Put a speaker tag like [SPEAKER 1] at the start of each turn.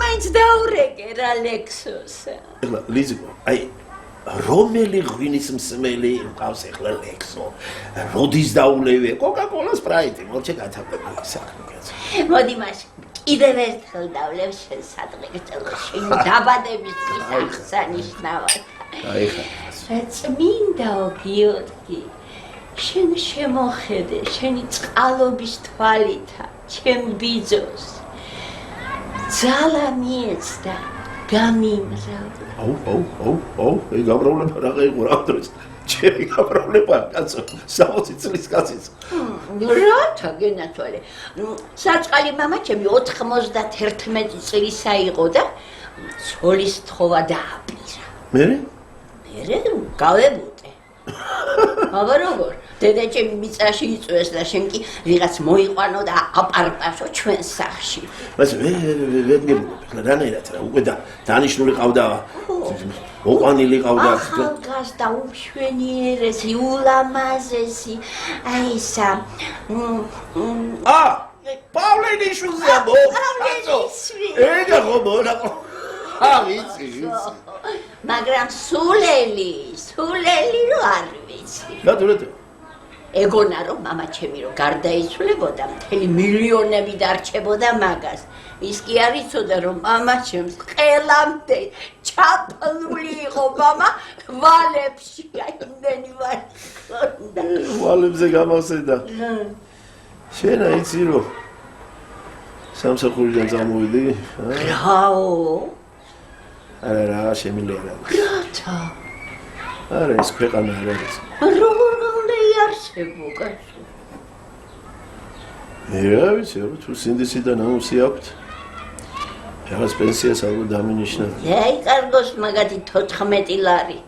[SPEAKER 1] მაინც დაურეკე რა ლექსოსა.
[SPEAKER 2] ეხლა ლიზიკო, აი რომელი ღვინის მსმელი მყავს ეხლა ლექსო? როდის დაულევე? კოკა-კოლა, სპრაიტი, მორჩე გათაფებული საქმე კაცო.
[SPEAKER 1] მოდი მაშ კიდევ ერთხელ დავლევ შენ სადღეგრძელოში დაბადების აღსანიშნავად.
[SPEAKER 2] აი ხა.
[SPEAKER 1] წმინდაო გიორგი, შენ შემოხედე შენი წყალობის თვალითა, ჩემ ბიძოს. ძალა მიეცდა, გამიმრავლე.
[SPEAKER 2] აუ, ეგ გაბრავლება რა გაიყო რა დროს. ჩემი გაბრავლება, კაცო, 60 წლის კაციც.
[SPEAKER 1] რათა გენათვალე. საწყალი მამა ჩემი 91 წლისა იყო და ცოლის თხოვა დააპირა.
[SPEAKER 2] მერე?
[SPEAKER 1] მერე გავებუტე. აბა როგორ? დედა ჩემი მიწაში იწვეს და შენ კი ვიღაც მოიყვანო და აპარპაშო ჩვენ სახლში.
[SPEAKER 2] მას რანაირად რა უკვე დანიშნული ყავდა. ოყანილი ყავდა.
[SPEAKER 1] ახალგაზრდა უმშვენიერესი, ულამაზესი. აი ისა.
[SPEAKER 2] პავლენიშვილზეა მო. ეგა ხომ რა. ვიცი.
[SPEAKER 1] მაგრამ სულელი რო არ ვიცი.
[SPEAKER 2] რატო?
[SPEAKER 1] ეგონა რომ მამა ჩემი რო გარდაიცვლებოდა, მთელი მილიონები დარჩებოდა მაგას. ის კი არ იცოდა რომ მამა ჩემს ყველამდე ჩაფლული იყო მამა ვალებში, იმდენი ვარ.
[SPEAKER 2] ვალებზე გამავსედა. შენ აიცი რომ სამსახურიდან წამოვიდი?
[SPEAKER 1] რაო?
[SPEAKER 2] არა, შემიძლია.
[SPEAKER 1] რათა?
[SPEAKER 2] არა, ეს ქვეყანა არ არის.
[SPEAKER 1] როგორ გავლეიარსებო, კაცო?
[SPEAKER 2] რა ვიცი, თუ სინდისიდან ამოსი აქვთ. რაღაც პენსიას ალბათ დამინიშნა.
[SPEAKER 1] აი, კარგოს მაგათი 14 ლარი.